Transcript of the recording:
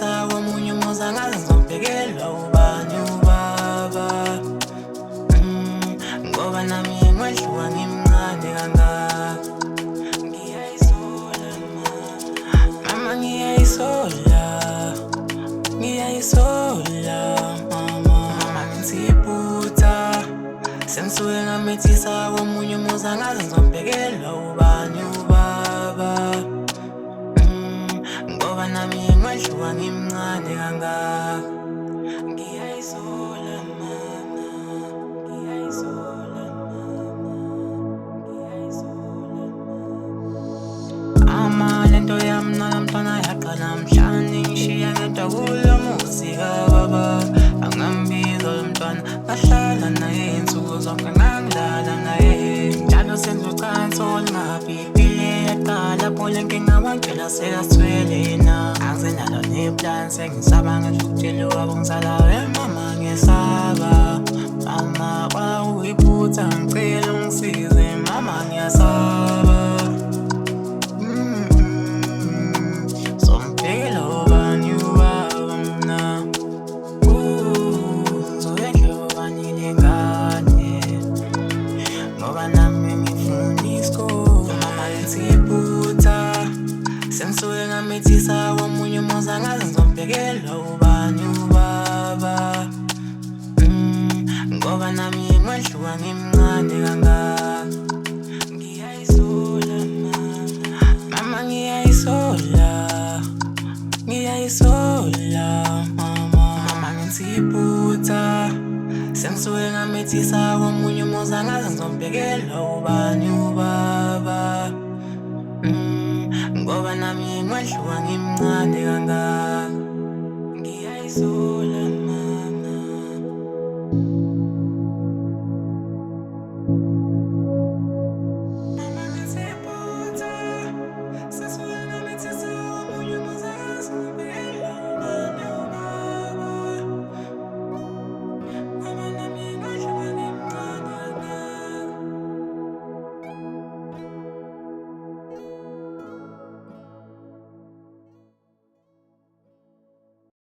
ngimethisa komunye umuzi angaze ngizobhekelwa ubani ubaba. Ngoba nami ngidliwa ngimncane kangaka. Ngiyayisola mama, ngiyayisola mama ngitsiphuta. Sengisuke ngamethisa komunye umuzi angaze ngizobhekelwa ubani ubaba. Ngoba nami ngidliwa ngimncane kangaka. Ngiyayisola mama, ngiyayisola mama. Lento yami nalomntwana yaqala mhlane ngishiya ngedwa kulo muzi kababa. Angambiza lo mntwana ngahlala naye insuku zonke ngangilala naye. Njalo senza ucansi olungaphephile yaqala lapho le nkinga wangitshela sekasithwele yena. Angisenalo neplan sengisaba ngisho ukutshela wabo ngisala mama ngiyesaba. Mama kwakuyiphutha ngicela ungisize mama ngiyasaba. Sengisuke ngamethisa komunye umuzi angaze ngizobhekelwa ubani ubaba. Ngoba nami ngidliwa ngimncane kangaka. Ngiyayisola mama, ngiyayisola mama ngitsiphuta. Sengisuke ngamethisa komunye umuzi angaze ngizobhekelwa ubani ubaba. Ngoba nami ngidliwa ngimncane kangaka. Ngiyayisola.